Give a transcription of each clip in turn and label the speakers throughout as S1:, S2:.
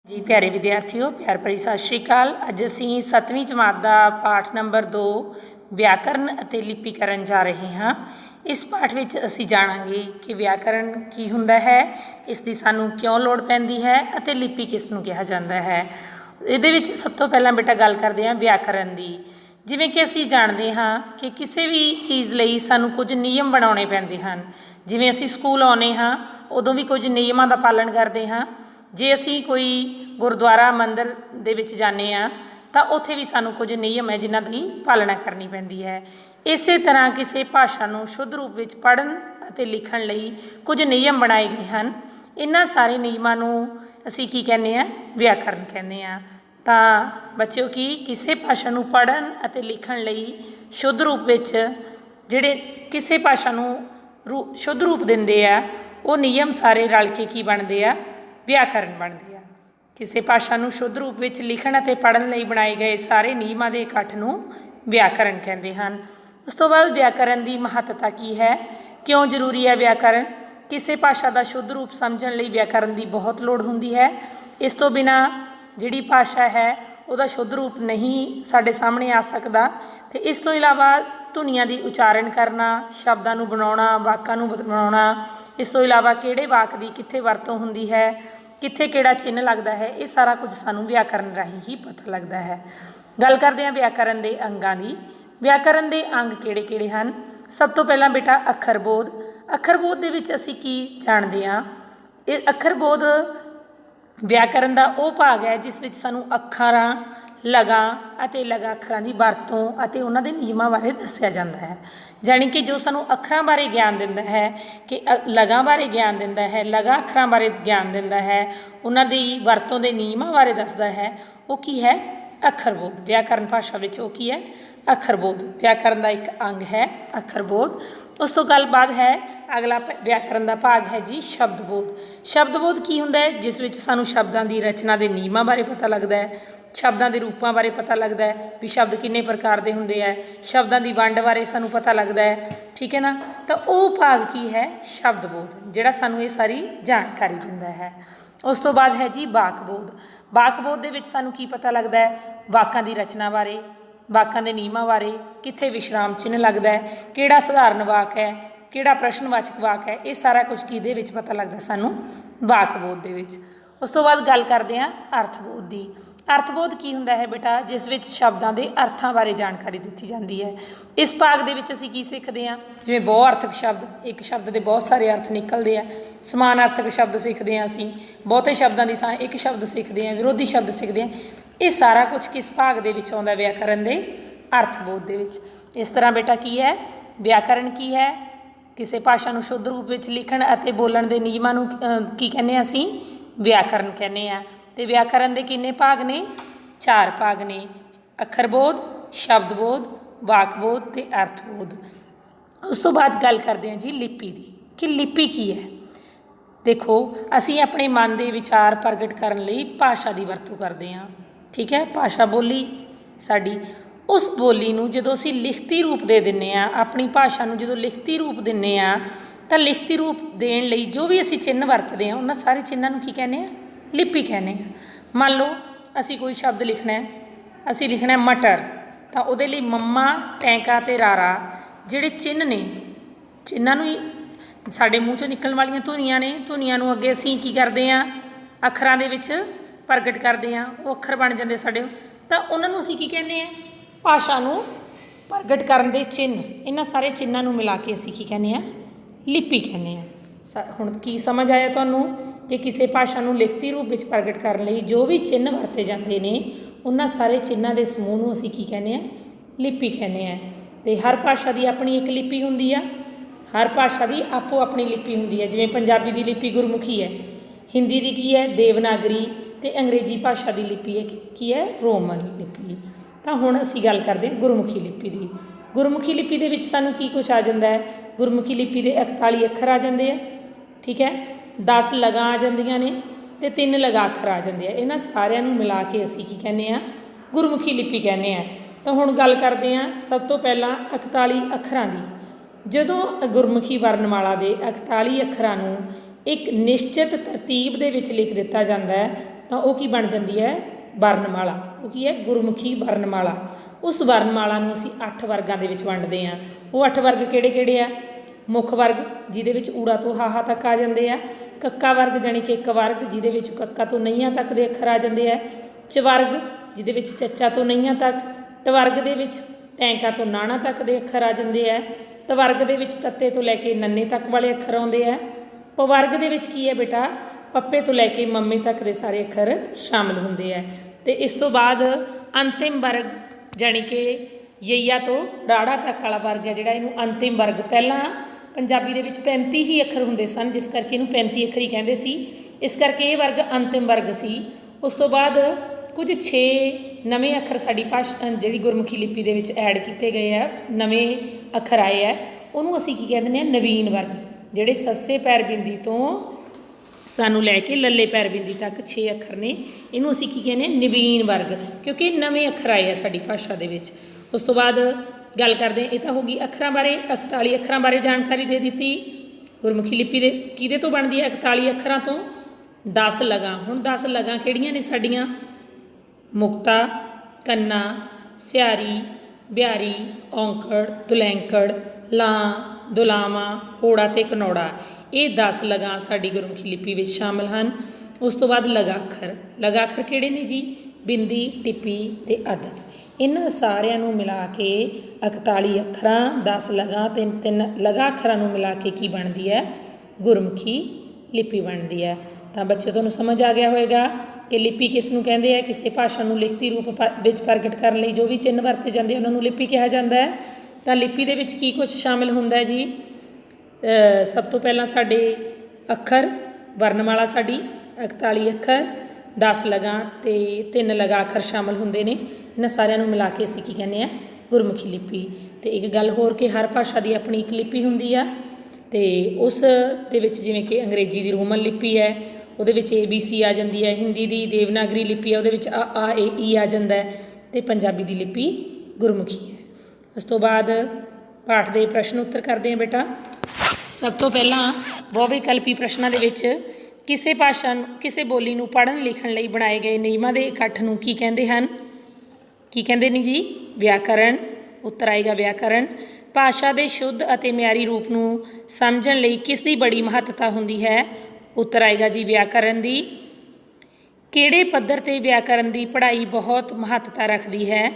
S1: जी प्यारे विद्यार्थियों, प्यार भरी सत श्री अकाल। अज असी 7वीं जमात का पाठ नंबर 2 व्याकरण ਅਤੇ लिपिकरण जा रहे हाँ। इस पाठ में असी जाणांगे कि व्याकरण की हुंदा है, इसकी सानू क्यों लोड़ पैंदी है ਅਤੇ लिपि किस नूं कहा जाता है। ਇਹਦੇ ਵਿੱਚ सब तो पहला बेटा गल करते हैं व्याकरण की। जिवें कि असी जानते हाँ कि किसी भी चीज़ लई सानू कुछ नियम बनाने पैंदे हैं। जिवें असी स्कूल आउने हाँ उदों भी कुछ नियमों का पालन करते हाँ। जे असी कोई गुरुद्वारा मंदिर दे विच जाने आ तो उत्थे भी सानू कुछ नियम है जिन्हां दी पालना करनी पैंदी है। इस तरह किसी भाषा नूं शुद्ध रूप विच पढ़न अते लिखण लई कुछ नियम बनाए गए हैं। इन्हां सारे नियमां नूं असी की कहने आ, व्याकरण कहने आ। तां बच्चों की किसी भाषा नूं पढ़न अते लिखण लई शुद्ध रूप विच जिहड़े किसी भाषा नूं शुद्ध रूप दिंदे आ वो नियम सारे रल के की बनदे आ, व्याकरण बनते हैं। किसी भाषा नूं शुद्ध रूप में लिखण अते पढ़न लई बनाए गए सारे नियमां दे इकट्ठ नूं व्याकरण कहते हैं। उस तो बाद व्याकरण की महत्ता की है, क्यों जरूरी है व्याकरण। किसी भाषा का शुद्ध रूप समझण लई व्याकरण की बहुत लोड़ हुंदी है। इस तो बिना जिहड़ी भाषा है उसका शुद्ध रूप नहीं साडे सामने आ सकता। तो इस तो इलावा धुनियां की उचारण करना, शब्दां नूं बनाउणा, वाकां नूं बनाउणा, इस तो इलावा किहड़े वाक की कित्थे वरतों हुंदी है, कित्थे किहड़ा चिन्ह लगता है, ये सारा कुछ सानू व्याकरण राही ही पता लगता है। गल करते हैं व्याकरण के अंगां की। व्याकरण के अंग किहड़े किहड़े हैं। सब तो पहला बेटा अखरबोध। अखरबोध दे विच असीं की जाणदे हां, ये अखरबोध व्याकरण का वो भाग है जिस विच सानू अखारां, लगां अते लगा अखरां की वरतों अते उन्हां दे नियमां बारे दस्सिया जांदा है। जानी कि जो सानू अखरां बारे ज्ञान दिंदा है, कि लगां बारे ज्ञान दिंदा है, लगा अखरां बारे ज्ञान दिंदा है, उन्हां दी वरतों दे नियमां बारे दसदा है, वो की है अखरबोध। व्याकरण भाषा विच वो की है अखरबोध। व्याकरण का एक अंग है अखरबोध। उस तो गल बाद है अगला व्याकरण का भाग है जी शब्दबोध। शब्दबोध की हुंदा है, जिस विच सानू शब्दां की रचना के नियमां बारे पता लगता है, शब्दां के रूपों बारे पता लगता है भी शब्द किन्ने प्रकार के हुंदे है, शब्दां की वंड बारे सानू पता लगता है। ठीक है ना। तो वो भाग की है शब्दबोध, जिहड़ा सानू ये सारी जानकारी दिंदा है। उस तो बाद है जी वाकबोध। वाकबोध दे विच सानू की पता लगता है, वाकां की रचना बारे, वाकां के नियमां बारे, कित्थे विश्राम चिन्ह लगता है, किहड़ा सधारण वाक है, किहड़ा प्रश्नवाचक वाक है, ये सारा कुछ किहदे विच पता लगता सानू वाकबोध दे विच। उस तो बाद गल करते हैं अर्थबोध की। अर्थबोध की हुंदा है बेटा, जिस विच शब्दां दे अर्थां बारे जानकारी दित्ती जाती है। इस भाग दे विच असीं की सीखते हैं, जिवें बहुअर्थक शब्द, एक शब्द के बहुत सारे अर्थ निकलते हैं। समानार्थक शब्द सीखते हैं, असीं बहुते शब्दों की थां एक शब्द सीखते हैं, विरोधी शब्द सीखते हैं। ये सारा कुछ किस भाग दे विच आउंदा व्याकरण दे अर्थबोध दे विच। इस तरह बेटा की है व्याकरण की है, किसी भाषा नूं शुद्ध रूप में लिखण अते बोलण दे नियमां नूं की कहने असीं व्याकरण कहने आ। तो व्याकरण के किन्ने भाग ने, 4 भाग ने, अखरबोध, शब्दबोध, वाकबोध ते अर्थबोध। उस तो बाद गल करते हैं जी लिपि की, कि लिपि की है। देखो असीं अपने मन के विचार प्रगट करने लई भाषा की वरतों करते हैं। ठीक है, भाषा बोली साडी, उस बोली नूं जदों असीं लिखती रूप दे दिंदे आ, अपनी भाषा नूं जदों लिखती रूप दिंदे आ, तां लिखती रूप देण लई जो भी असीं चिन्ह वरतदे आ, उन्हां सारे चिन्हां नूं की कहने आ, लिपि कहने हैं। मान लो असी कोई शब्द लिखना है, असी लिखना है मटर, तो उहदे लई मम्मा, टैंका ते रारा जिहड़े चिन्ह ने, चिन्हां नूं साडे मूँह चों निकलण वालीआं धुनियां ने, धुनियां नूं अगे असीं की करदे आ, अखरां दे विच प्रगट करदे आ, वो अखर बन जांदे साडे। तां उहनां नूं असीं की कहने आ, भाषा नूं प्रगट करन दे चिन्ह। इन्हां सारे चिन्हां नूं मिला के असीं की कहने आ, लिपि कहने आ। हुण की समझ आया तुहानूं कि किसी भाषा नूं लिखती रूप में प्रगट करने लई जो भी चिन्ह वरते जाते हैं, उन्हां सारे चिन्हां दे समूह नूं असीं की कहने आ, लिपि कहने आ। ते हर भाषा की अपनी एक लिपि हुंदी आ, हर भाषा की आपो अपनी लिपि हुंदी है। जिवें पंजाबी की लिपि गुरमुखी है, हिंदी की है देवनागरी, ते अंग्रेजी भाषा की लिपि है की है रोमन लिपि। तो हुण असीं गल करदे हां गुरमुखी लिपि की। गुरमुखी लिपि दे विच सानूं की कुछ आ जांदा है, गुरमुखी लिपि दे 41 अखर आ जांदे आ। ठीक है, 10 लगां आ जांदियां ने ते 3 लगा अखर आ जांदे आ। इन्हां सारिਆਂ ਨੂੰ मिला के असीं की कहने आ, गुरमुखी लिपि कहने आ। तो हुण गल करदे आ सब तो पहलां 41 अखरां दी। जदों गुरमुखी वरनमाला दे 41 अखरां नूं एक निश्चित तरतीब दे विच लिख दित्ता जांदा है, ਤਾਂ ਉਹ ਕੀ ਬਣ ਜਾਂਦੀ ਹੈ, ਵਰਨਮਾਲਾ। ਉਹ ਕੀ ਹੈ, ਗੁਰਮੁਖੀ ਵਰਨਮਾਲਾ। ਉਸ ਵਰਨਮਾਲਾ ਨੂੰ ਅਸੀਂ 8 ਵਰਗਾਂ ਦੇ ਵਿੱਚ ਵੰਡਦੇ ਹਾਂ। ਉਹ 8 ਵਰਗ ਕਿਹੜੇ ਕਿਹੜੇ ਆ? ਮੁੱਖ ਵਰਗ, ਜਿਹਦੇ ਵਿੱਚ ਊੜਾ ਤੋਂ ਹਾਹਾ ਤੱਕ ਆ ਜਾਂਦੇ ਆ। ਕੱਕਾ ਵਰਗ ਜਾਣੀ ਕਿ ਇੱਕ ਵਰਗ, ਜਿਹਦੇ ਵਿੱਚ ਕੱਕਾ ਤੋਂ ਨਈਆਂ ਤੱਕ ਦੇ ਅੱਖਰ ਆ ਜਾਂਦੇ ਆ। ਚਵਰਗ, ਜਿਹਦੇ ਵਿੱਚ ਚੱਚਾ ਤੋਂ ਨਈਆਂ ਤੱਕ। ਟਵਰਗ ਦੇ ਵਿੱਚ ਟੈਂਕਾ ਤੋਂ ਨਾਣਾ ਤੱਕ ਦੇ ਅੱਖਰ ਆ ਜਾਂਦੇ ਆ। ਤਵਰਗ ਦੇ ਵਿੱਚ ਤੱਤੇ ਤੋਂ ਲੈ ਕੇ ਨੰਨੇ ਤੱਕ ਵਾਲੇ ਅੱਖਰ ਆਉਂਦੇ ਆ। ਪਵਰਗ ਦੇ ਵਿੱਚ ਕੀ ਹੈ ਬੇਟਾ, ਪੱਪੇ ਤੋਂ ਲੈ ਕੇ ਮੰਮੇ ਤੱਕ ਦੇ ਸਾਰੇ ਅੱਖਰ ਸ਼ਾਮਿਲ ਹੁੰਦੇ ਆ। ਅਤੇ ਇਸ ਤੋਂ ਬਾਅਦ ਅੰਤਿਮ ਵਰਗ ਜਾਣੀ ਕਿ ਯਈਆ ਤੋਂ ਰਾੜਾ ਤੱਕ ਵਾਲਾ ਵਰਗ ਹੈ ਜਿਹੜਾ, ਇਹਨੂੰ ਅੰਤਿਮ ਵਰਗ। ਪਹਿਲਾਂ ਪੰਜਾਬੀ ਦੇ ਵਿੱਚ 35 ਹੀ ਅੱਖਰ ਹੁੰਦੇ ਸਨ, ਜਿਸ ਕਰਕੇ ਇਹਨੂੰ 35 ਅੱਖਰੀ ਕਹਿੰਦੇ ਸੀ। ਇਸ ਕਰਕੇ ਇਹ ਵਰਗ ਅੰਤਿਮ ਵਰਗ ਸੀ। ਉਸ ਤੋਂ ਬਾਅਦ ਕੁਝ 6 ਨਵੇਂ ਅੱਖਰ ਸਾਡੀ ਭਾਸ਼ਾ ਜਿਹੜੀ ਗੁਰਮੁਖੀ ਲਿਪੀ ਦੇ ਵਿੱਚ ਐਡ ਕੀਤੇ ਗਏ ਆ, ਨਵੇਂ ਅੱਖਰ ਆਏ ਆ, ਉਹਨੂੰ ਅਸੀਂ ਕੀ ਕਹਿੰਦੇ ਹਾਂ, ਨਵੀਨ ਵਰਗ। ਜਿਹੜੇ ਸੱਸੇ ਪੈਰ ਬਿੰਦੀ ਤੋਂ ਸਾਨੂੰ ਲੈ ਕੇ ਲੱਲੇ ਪੈਰ ਬਿੰਦੀ ਤੱਕ 6 ਅੱਖਰ ਨੇ, ਇਹਨੂੰ ਅਸੀਂ ਕੀ ਕਹਿੰਦੇ ਹਾਂ, ਨਵੀਨ ਵਰਗ, ਕਿਉਂਕਿ ਨਵੇਂ ਅੱਖਰ ਆਏ ਆ ਸਾਡੀ ਭਾਸ਼ਾ ਦੇ ਵਿੱਚ। ਉਸ ਤੋਂ ਬਾਅਦ ਗੱਲ ਕਰਦੇ ਹਾਂ, ਇਹ ਤਾਂ ਹੋ ਗਈ ਅੱਖਰਾਂ ਬਾਰੇ। 41 ਅੱਖਰਾਂ ਬਾਰੇ ਜਾਣਕਾਰੀ ਦੇ ਦਿੱਤੀ। ਗੁਰਮੁਖੀ ਲਿਪੀ ਦੇ ਕਿਹਦੇ ਤੋਂ ਬਣਦੀ ਹੈ? 41 ਅੱਖਰਾਂ ਤੋਂ। 10 ਲਗਾਂ। ਹੁਣ 10 ਲਗਾਂ ਕਿਹੜੀਆਂ ਨੇ ਸਾਡੀਆਂ? ਮੁਕਤਾ, ਕੰਨਾ, ਸਿਆਰੀ, ਬਿਹਾਰੀ, ਔਂਕੜ, ਦੁਲੈਂਕੜ, ਲਾਂ, ਦੁਲਾਵਾਂ, ਹੋੜਾ ਅਤੇ ਕਨੌੜਾ। ਇਹ 10 ਲਗਾਂ ਸਾਡੀ ਗੁਰਮੁਖੀ ਲਿਪੀ ਵਿੱਚ ਸ਼ਾਮਿਲ ਹਨ। ਉਸ ਤੋਂ ਬਾਅਦ ਲਗਾ ਅੱਖਰ। ਲਗਾ ਅੱਖਰ ਕਿਹੜੇ ਨੇ ਜੀ? ਬਿੰਦੀ, ਟਿੱਪੀ ਅਤੇ ਅੱਧਕ। ਇਹਨਾਂ ਸਾਰਿਆਂ ਨੂੰ ਮਿਲਾ ਕੇ 41 ਅੱਖਰਾਂ, 10 ਲਗਾਂ ਅਤੇ 3 ਲਗਾ ਅੱਖਰਾਂ ਨੂੰ ਮਿਲਾ ਕੇ ਕੀ ਬਣਦੀ ਹੈ? ਗੁਰਮੁਖੀ ਲਿਪੀ ਬਣਦੀ ਹੈ। ਤਾਂ ਬੱਚੇ ਤੁਹਾਨੂੰ ਸਮਝ ਆ ਗਿਆ ਹੋਵੇਗਾ ਕਿ ਲਿਪੀ ਕਿਸ ਨੂੰ ਕਹਿੰਦੇ ਆ। ਕਿਸੇ ਭਾਸ਼ਾ ਨੂੰ ਲਿਖਤੀ ਰੂਪ ਵਿੱਚ ਪ੍ਰਗਟ ਕਰਨ ਲਈ ਜੋ ਵੀ ਚਿੰਨ੍ਹ ਵਰਤੇ ਜਾਂਦੇ ਉਹਨਾਂ ਨੂੰ ਲਿਪੀ ਕਿਹਾ ਜਾਂਦਾ ਹੈ। ਤਾਂ ਲਿਪੀ ਦੇ ਵਿੱਚ ਕੀ ਕੁਛ ਸ਼ਾਮਿਲ ਹੁੰਦਾ ਹੈ ਜੀ? ਸਭ ਤੋਂ ਪਹਿਲਾਂ ਸਾਡੇ ਅੱਖਰ, ਵਰਨਮਾਲਾ ਸਾਡੀ 41 ਅੱਖਰ, 10 ਲਗਾਂ ਅਤੇ 3 ਲਗਾ ਅੱਖਰ ਸ਼ਾਮਿਲ ਹੁੰਦੇ ਨੇ। ਇਹਨਾਂ ਸਾਰਿਆਂ ਨੂੰ ਮਿਲਾ ਕੇ ਅਸੀਂ ਕੀ ਕਹਿੰਦੇ ਹਾਂ? ਗੁਰਮੁਖੀ ਲਿਪੀ। ਅਤੇ ਇੱਕ ਗੱਲ ਹੋਰ ਕਿ ਹਰ ਭਾਸ਼ਾ ਦੀ ਆਪਣੀ ਇੱਕ ਲਿਪੀ ਹੁੰਦੀ ਆ, ਅਤੇ ਉਸ ਦੇ ਵਿੱਚ ਜਿਵੇਂ ਕਿ ਅੰਗਰੇਜ਼ੀ ਦੀ ਰੋਮਨ ਲਿਪੀ ਹੈ, ਉਹਦੇ ਵਿੱਚ ABC ਆ ਜਾਂਦੀ ਹੈ। ਹਿੰਦੀ ਦੀ ਦੇਵਨਾਗਰੀ ਲਿਪੀ ਹੈ, ਉਹਦੇ ਵਿੱਚ ਆ ਏ ਈ ਆ ਜਾਂਦਾ ਹੈ। ਅਤੇ ਪੰਜਾਬੀ ਦੀ ਲਿਪੀ ਗੁਰਮੁਖੀ ਹੈ। ਉਸ ਤੋਂ ਬਾਅਦ ਪਾਠ ਦੇ ਪ੍ਰਸ਼ਨ ਉੱਤਰ ਕਰਦੇ ਹਾਂ ਬੇਟਾ। ਸਭ ਤੋਂ ਪਹਿਲਾਂ ਬਹੁਵਿਕਲਪੀ ਪ੍ਰਸ਼ਨਾਂ ਦੇ ਵਿੱਚ ਕਿਸੇ ਭਾਸ਼ਾ ਨੂੰ, ਕਿਸੇ ਬੋਲੀ ਨੂੰ ਪੜ੍ਹਨ ਲਿਖਣ ਲਈ ਬਣਾਏ ਗਏ ਨਿਯਮਾਂ ਦੇ ਇਕੱਠ ਨੂੰ ਕੀ ਕਹਿੰਦੇ ਹਨ? ਕੀ ਕਹਿੰਦੇ ਨੇ ਜੀ? ਵਿਆਕਰਨ। ਉੱਤਰ ਆਏਗਾ ਵਿਆਕਰਨ। ਭਾਸ਼ਾ ਦੇ ਸ਼ੁੱਧ ਅਤੇ ਮਿਆਰੀ ਰੂਪ ਨੂੰ ਸਮਝਣ ਲਈ ਕਿਸ ਦੀ ਬੜੀ ਮਹੱਤਤਾ ਹੁੰਦੀ ਹੈ? ਉੱਤਰ ਆਏਗਾ ਜੀ ਵਿਆਕਰਨ ਦੀ। ਕਿਹੜੇ ਪੱਧਰ 'ਤੇ ਵਿਆਕਰਨ ਦੀ ਪੜ੍ਹਾਈ ਬਹੁਤ ਮਹੱਤਤਾ ਰੱਖਦੀ ਹੈ?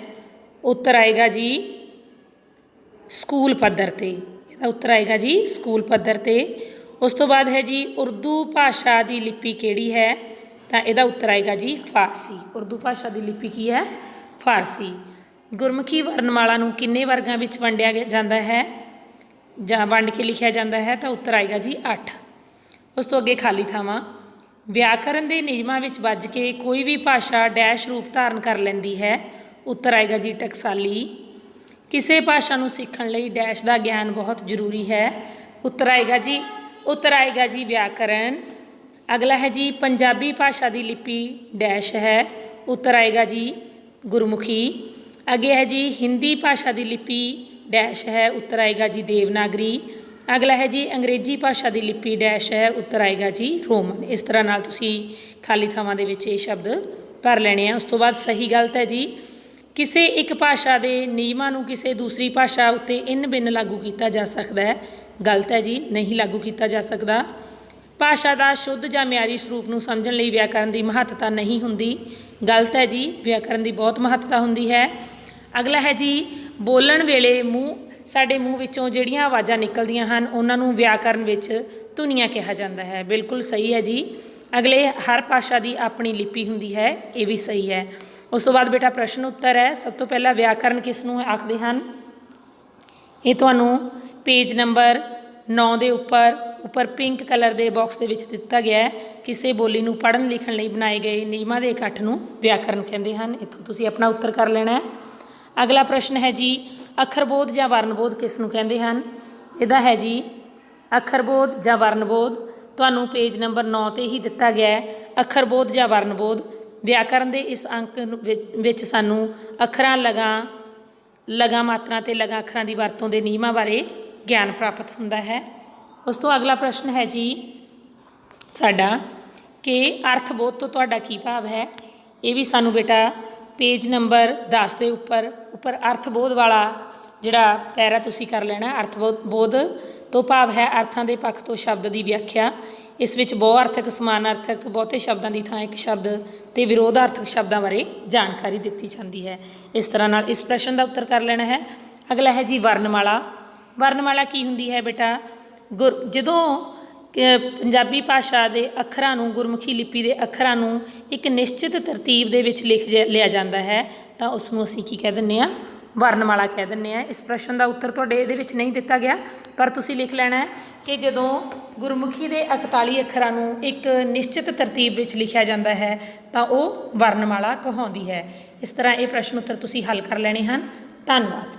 S1: ਉੱਤਰ ਆਏਗਾ ਜੀ ਸਕੂਲ ਪੱਧਰ 'ਤੇ। ਇਹਦਾ ਉੱਤਰ ਆਏਗਾ ਜੀ ਸਕੂਲ ਪੱਧਰ 'ਤੇ। ਉਸ ਤੋਂ ਬਾਅਦ ਹੈ ਜੀ ਉਰਦੂ ਭਾਸ਼ਾ ਦੀ ਲਿਪੀ ਕਿਹੜੀ ਹੈ? ਤਾਂ ਇਹਦਾ ਉੱਤਰ ਆਏਗਾ ਜੀ ਫਾਰਸੀ। ਉਰਦੂ ਭਾਸ਼ਾ ਦੀ ਲਿਪੀ ਕੀ ਹੈ? ਫਾਰਸੀ। ਗੁਰਮੁਖੀ ਵਰਨਮਾਲਾ ਨੂੰ ਕਿੰਨੇ ਵਰਗਾਂ ਵਿੱਚ ਵੰਡਿਆ ਜਾਂਦਾ ਹੈ ਜਾਂ ਵੰਡ ਕੇ ਲਿਖਿਆ ਜਾਂਦਾ ਹੈ? ਤਾਂ ਉੱਤਰ ਆਏਗਾ ਜੀ 8। ਉਸ ਤੋਂ ਅੱਗੇ ਖਾਲੀ ਥਾਵਾਂ। ਵਿਆਕਰਨ ਦੇ ਨਿਯਮਾਂ ਵਿੱਚ ਬੱਝ ਕੇ ਕੋਈ ਵੀ ਭਾਸ਼ਾ ਡੈਸ਼ ਰੂਪ ਧਾਰਨ ਕਰ ਲੈਂਦੀ ਹੈ। ਉੱਤਰ ਆਏਗਾ ਜੀ ਟਕਸਾਲੀ। ਕਿਸੇ ਭਾਸ਼ਾ ਨੂੰ ਸਿੱਖਣ ਲਈ ਡੈਸ਼ ਦਾ ਗਿਆਨ ਬਹੁਤ ਜ਼ਰੂਰੀ ਹੈ। ਉੱਤਰ ਆਏਗਾ ਜੀ ਵਿਆਕਰਨ। ਅਗਲਾ ਹੈ ਜੀ ਪੰਜਾਬੀ ਭਾਸ਼ਾ ਦੀ ਲਿਪੀ ਡੈਸ਼ ਹੈ। ਉੱਤਰ ਆਏਗਾ ਜੀ ਗੁਰਮੁਖੀ। ਅੱਗੇ ਹੈ ਜੀ ਹਿੰਦੀ ਭਾਸ਼ਾ ਦੀ ਲਿਪੀ ਡੈਸ਼ ਹੈ। ਉੱਤਰ ਆਏਗਾ ਜੀ ਦੇਵਨਾਗਰੀ। ਅਗਲਾ ਹੈ ਜੀ ਅੰਗਰੇਜ਼ੀ ਭਾਸ਼ਾ ਦੀ ਲਿਪੀ ਡੈਸ਼ ਹੈ। ਉੱਤਰ ਆਏਗਾ ਜੀ ਰੋਮਨ। ਇਸ ਤਰ੍ਹਾਂ ਨਾਲ ਤੁਸੀਂ ਖਾਲੀ ਥਾਵਾਂ ਦੇ ਵਿੱਚ ਇਹ ਸ਼ਬਦ ਭਰ ਲੈਣੇ ਆ। ਉਸ ਤੋਂ ਬਾਅਦ ਸਹੀ ਗਲਤ ਹੈ ਜੀ। ਕਿਸੇ ਇੱਕ ਭਾਸ਼ਾ ਦੇ ਨਿਯਮਾਂ ਨੂੰ ਕਿਸੇ ਦੂਸਰੀ ਭਾਸ਼ਾ ਉੱਤੇ ਇੰਨ ਬਿੰਨ ਲਾਗੂ ਕੀਤਾ ਜਾ ਸਕਦਾ ਹੈ। ਗਲਤ ਹੈ ਜੀ, ਨਹੀਂ ਲਾਗੂ ਕੀਤਾ ਜਾ ਸਕਦਾ। ਭਾਸ਼ਾ ਦਾ ਸ਼ੁੱਧ ਜਾਂ ਮਿਆਰੀ ਸਰੂਪ ਨੂੰ ਸਮਝਣ ਲਈ ਵਿਆਕਰਨ ਦੀ ਮਹੱਤਤਾ ਨਹੀਂ ਹੁੰਦੀ। ਗਲਤ ਹੈ ਜੀ, ਵਿਆਕਰਨ ਦੀ ਬਹੁਤ ਮਹੱਤਤਾ ਹੁੰਦੀ ਹੈ। ਅਗਲਾ ਹੈ ਜੀ ਬੋਲਣ ਵੇਲੇ ਸਾਡੇ ਮੂੰਹ ਵਿੱਚੋਂ ਜਿਹੜੀਆਂ ਆਵਾਜ਼ਾਂ ਨਿਕਲਦੀਆਂ ਹਨ ਉਹਨਾਂ ਨੂੰ ਵਿਆਕਰਨ ਵਿੱਚ ਧੁਨੀਆਂ ਕਿਹਾ ਜਾਂਦਾ ਹੈ। ਬਿਲਕੁਲ ਸਹੀ ਹੈ ਜੀ। ਅਗਲੇ ਹਰ ਭਾਸ਼ਾ ਦੀ ਆਪਣੀ ਲਿਪੀ ਹੁੰਦੀ ਹੈ, ਇਹ ਵੀ ਸਹੀ ਹੈ। ਉਸ ਤੋਂ ਬਾਅਦ ਬੇਟਾ ਪ੍ਰਸ਼ਨ ਉੱਤਰ ਹੈ। ਸਭ ਤੋਂ ਪਹਿਲਾਂ ਵਿਆਕਰਨ ਕਿਸ ਨੂੰ ਆਖਦੇ ਹਨ? ਇਹ ਤੁਹਾਨੂੰ ਪੇਜ ਨੰਬਰ 9 ਦੇ ਉੱਪਰ ਪਿੰਕ ਕਲਰ ਦੇ ਬਾਕਸ ਦੇ ਵਿੱਚ ਦਿੱਤਾ ਗਿਆ ਹੈ। ਕਿਸੇ ਬੋਲੀ ਨੂੰ ਪੜ੍ਹਨ ਲਿਖਣ ਲਈ ਬਣਾਏ ਗਏ ਨਿਯਮਾਂ ਦੇ ਇਕੱਠ ਨੂੰ ਵਿਆਕਰਨ ਕਹਿੰਦੇ ਹਨ। ਇੱਥੋਂ ਤੁਸੀਂ ਆਪਣਾ ਉੱਤਰ ਕਰ ਲੈਣਾ ਹੈ। ਅਗਲਾ ਪ੍ਰਸ਼ਨ ਹੈ ਜੀ ਅੱਖਰਬੋਧ ਜਾਂ ਵਰਨਬੋਧ ਕਿਸ ਨੂੰ ਕਹਿੰਦੇ ਹਨ? ਇਹਦਾ ਹੈ ਜੀ ਅੱਖਰਬੋਧ ਜਾਂ ਵਰਨਬੋਧ। ਤੁਹਾਨੂੰ ਪੇਜ ਨੰਬਰ 9 'ਤੇ ਹੀ ਦਿੱਤਾ ਗਿਆ ਹੈ। ਅੱਖਰਬੋਧ ਜਾਂ ਵਰਨਬੋਧ। ਵਿਆਕਰਨ ਦੇ ਇਸ ਅੰਕ ਵਿੱਚ ਸਾਨੂੰ ਅੱਖਰਾਂ, ਲਗਾਂ ਮਾਤਰਾ ਅਤੇ ਲਗਾਂ ਅੱਖਰਾਂ ਦੀ ਵਰਤੋਂ ਦੇ ਨਿਯਮਾਂ ਬਾਰੇ ਗਿਆਨ ਪ੍ਰਾਪਤ ਹੁੰਦਾ ਹੈ। ਉਸ ਤੋਂ ਅਗਲਾ ਪ੍ਰਸ਼ਨ ਹੈ ਜੀ ਸਾਡਾ ਕਿ ਅਰਥਬੋਧ ਤੋਂ ਤੁਹਾਡਾ ਕੀ ਭਾਵ ਹੈ। ਇਹ ਵੀ ਸਾਨੂੰ ਬੇਟਾ ਪੇਜ ਨੰਬਰ 10 ਦੇ ਉੱਪਰ ਅਰਥਬੋਧ ਵਾਲਾ ਜਿਹੜਾ ਪੈਰਾ ਤੁਸੀਂ ਕਰ ਲੈਣਾ। ਅਰਥਬੋਧ ਤੋਂ ਭਾਵ ਹੈ ਅਰਥਾਂ ਦੇ ਪੱਖ ਤੋਂ ਸ਼ਬਦ ਦੀ ਵਿਆਖਿਆ। ਇਸ ਵਿੱਚ ਬਹੁਅਰਥਕ, ਸਮਾਨਾਰਥਕ, ਬਹੁਤੇ ਸ਼ਬਦਾਂ ਦੀ ਥਾਂ ਇੱਕ ਸ਼ਬਦ ਅਤੇ ਵਿਰੋਧਾਰਥਕ ਸ਼ਬਦਾਂ ਬਾਰੇ ਜਾਣਕਾਰੀ ਦਿੱਤੀ ਜਾਂਦੀ ਹੈ। ਇਸ ਤਰ੍ਹਾਂ ਨਾਲ ਇਸ ਪ੍ਰਸ਼ਨ ਦਾ ਉੱਤਰ ਕਰ ਲੈਣਾ ਹੈ। ਅਗਲਾ ਹੈ ਜੀ ਵਰਨਮਾਲਾ। ਵਰਨਮਾਲਾ ਕੀ ਹੁੰਦੀ ਹੈ ਬੇਟਾ? ਜਦੋਂ ਪੰਜਾਬੀ ਭਾਸ਼ਾ ਦੇ ਅੱਖਰਾਂ ਨੂੰ, ਗੁਰਮੁਖੀ ਲਿਪੀ ਦੇ ਅੱਖਰਾਂ ਨੂੰ ਇੱਕ ਨਿਸ਼ਚਿਤ ਤਰਤੀਬ ਦੇ ਵਿੱਚ ਲਿਆ ਜਾਂਦਾ ਹੈ ਤਾਂ ਉਸ ਨੂੰ ਅਸੀਂ ਕੀ ਕਹਿ ਦਿੰਦੇ ਹਾਂ? ਵਰਨਮਾਲਾ ਕਹਿ ਦਿੰਦੇ ਹਾਂ। ਇਸ ਪ੍ਰਸ਼ਨ ਦਾ ਉੱਤਰ ਤੁਹਾਡੇ ਇਹਦੇ ਵਿੱਚ ਨਹੀਂ ਦਿੱਤਾ ਗਿਆ, ਪਰ ਤੁਸੀਂ ਲਿਖ ਲੈਣਾ ਹੈ ਕਿ ਜਦੋਂ ਗੁਰਮੁਖੀ ਦੇ 41 ਅੱਖਰਾਂ ਨੂੰ ਇੱਕ ਨਿਸ਼ਚਿਤ ਤਰਤੀਬ ਵਿੱਚ ਲਿਖਿਆ ਜਾਂਦਾ ਹੈ ਤਾਂ ਉਹ ਵਰਨਮਾਲਾ ਕਹਾਉਂਦੀ ਹੈ। ਇਸ ਤਰ੍ਹਾਂ ਇਹ ਪ੍ਰਸ਼ਨ ਉੱਤਰ ਤੁਸੀਂ ਹੱਲ ਕਰ ਲੈਣੇ ਹਨ। ਧੰਨਵਾਦ।